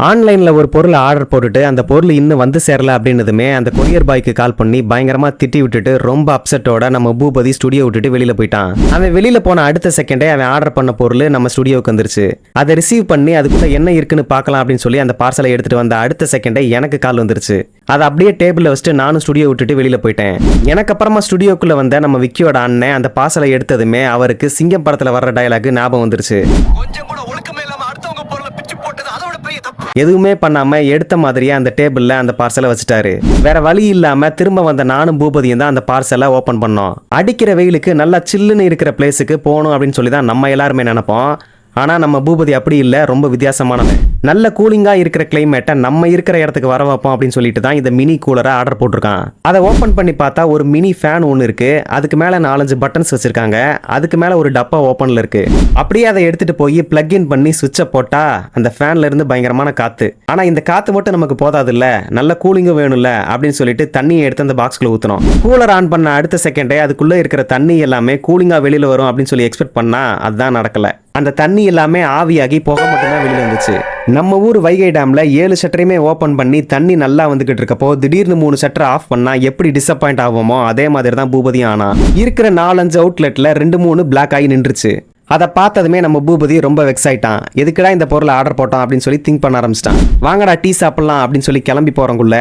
ஆன்லைன்ல ஒரு பொருள் ஆர்டர் போட்டுட்டு அந்த பொருள் இன்னும் வந்து சேரல அப்படின்னதுமே அந்த கொரியர் பாய்க்கு கால் பண்ணி பயங்கரமா திட்டி விட்டுட்டு ரொம்ப அப்செட்டோட நம்ம பூபதி ஸ்டுடியோ விட்டுட்டு வெளியில போயிட்டான். அவன் வெளியில போன அடுத்த செகண்டே அவன் ஆர்டர் பண்ண பொருள் நம்ம ஸ்டுடியோவுக்கு வந்துருச்சு. அதை ரிசீவ் பண்ணி அதுக்குள்ள என்ன இருக்குன்னு பார்க்கலாம் அப்படின்னு சொல்லி அந்த பார்சலை எடுத்துட்டு வந்த அடுத்த செகண்டே எனக்கு கால் வந்துருச்சு. அதை அப்படியே டேபிள்ல வச்சுட்டு நானும் ஸ்டுடியோ விட்டுட்டு வெளியில போயிட்டேன். எனக்கு அப்புறமா ஸ்டுடியோக்குள்ள வந்த நம்ம விக்கியோட அண்ணன் அந்த பார்சலை எடுத்ததுமே அவருக்கு சிங்கம் படத்துல வர்ற டயலாக் ஞாபகம் வந்துருச்சு. எதுவுமே பண்ணாம எடுத்த மாதிரியே அந்த டேபிள்ல அந்த பார்சலை வச்சுட்டாரு. வேற வழி இல்லாம திரும்ப வந்த நானும் பூபதியும் தான் அந்த பார்சலை ஓபன் பண்ணோம். அடிக்கிற வெயிலுக்கு நல்லா சில்லுன்னு இருக்கிற பிளேஸுக்கு போகணும் அப்படின்னு சொல்லி தான் நம்ம எல்லாருமே நினைப்போம். ஆனா நம்ம பூபதி அப்படி இல்லை, ரொம்ப வித்தியாசமானவன். நல்ல கூலிங்கா இருக்கிற கிளைமேட்டை நம்ம இருக்கிற இடத்துக்கு வர வைப்போம் அப்படின்னு சொல்லிட்டு தான் இந்த மினி கூலரை ஆர்டர் போட்டிருக்கான். அதை ஓபன் பண்ணி பார்த்தா ஒரு மினி ஃபேன் ஒன்று இருக்கு. அதுக்கு மேல 4-5 பட்டன்ஸ் வச்சிருக்காங்க. அதுக்கு மேல ஒரு டப்பா ஓபன்ல இருக்கு. அப்படியே அதை எடுத்துட்டு போய் பிளக் இன் பண்ணி சுவிட்சை போட்டா அந்த ஃபேன்ல இருந்து பயங்கரமான காத்து. ஆனா இந்த காத்து மட்டும் நமக்கு போதாது இல்ல, நல்ல கூலிங்கும் வேணும்ல அப்படின்னு சொல்லிட்டு தண்ணியை எடுத்து அந்த பாக்ஸ்குள்ள ஊத்தணும். கூலர் ஆன் பண்ண அடுத்த செகண்டே அதுக்குள்ள இருக்கிற தண்ணி எல்லாமே கூலிங்கா வெளியில வரும் அப்படின்னு சொல்லி எக்ஸ்பெக்ட் பண்ணா அதுதான் நடக்கல. அந்த தண்ணி எல்லாமே ஆவியாகி புகை மட்டும்தான் வெளியில வந்துச்சு. நம்ம ஊர் வைகை டேம்ல 7 ஷட்டரையுமே ஓபன் பண்ணி தண்ணி நல்லா வந்துகிட்டு இருக்கப்போ திடீர்னு 3 ஷட்டர் ஆஃப் பண்ணா எப்படி டிசப்பாயிண்ட் ஆகுமோ அதே மாதிரி தான் பூபதியும் ஆனா. இருக்கிற 4-5 அவுட்லெட்ல 2-3 பிளாக் ஆகி நின்றுச்சு. அதை பார்த்ததுமே நம்ம பூபதி ரொம்ப வெக்ஸ் ஆயிட்டான். எதுக்குடா இந்த பொருளை ஆர்டர் போட்டோம் அப்படின்னு சொல்லி திங்க் பண்ண ஆரம்பிச்சிட்டான். வாங்கடா டீ சாப்பிடலாம் அப்படின்னு சொல்லி கிளம்பி போறவங்குள்ள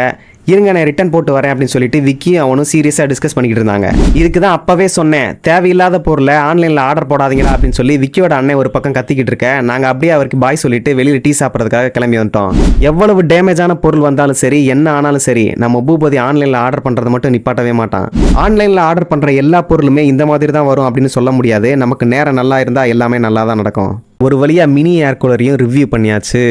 இருங்க நான் ரிட்டர்ன் போட்டு வரேன் அப்படின்னு சொல்லிட்டு விக்கி அவனும் சீரியஸா டிஸ்கஸ் பண்ணிக்கிட்டு இருந்தாங்க. இதுக்கு தான் அப்பவே சொன்னேன், தேவையில்லாத பொருளை ஆன்லைன்ல ஆர்டர் போடாதீங்களா அப்படின்னு சொல்லி விக்கியோட அண்ணன் ஒரு பக்கம் கத்திக்கிட்டு இருக்க நாங்க அப்படியே அவருக்கு பாய் சொல்லிட்டு வெளியில டீ சாப்பிட்றதுக்காக கிளம்பி வந்துட்டோம். எவ்வளவு டேமேஜான பொருள் வந்தாலும் சரி, என்ன ஆனாலும் சரி, நம்ம பூபதி ஆன்லைன்ல ஆர்டர் பண்றதை மட்டும் நிப்பாட்டவே மாட்டான். ஆன்லைன்ல ஆர்டர் பண்ற எல்லா பொருளுமே இந்த மாதிரி தான் வரும் அப்படின்னு சொல்ல முடியாது. நமக்கு நேரம் நல்லா இருந்தா எல்லாமே நல்லா தான் நடக்கும். ஒரு வழியா மினி ஏர் கூலரையும் ரிவ்யூ பண்ணியாச்சு.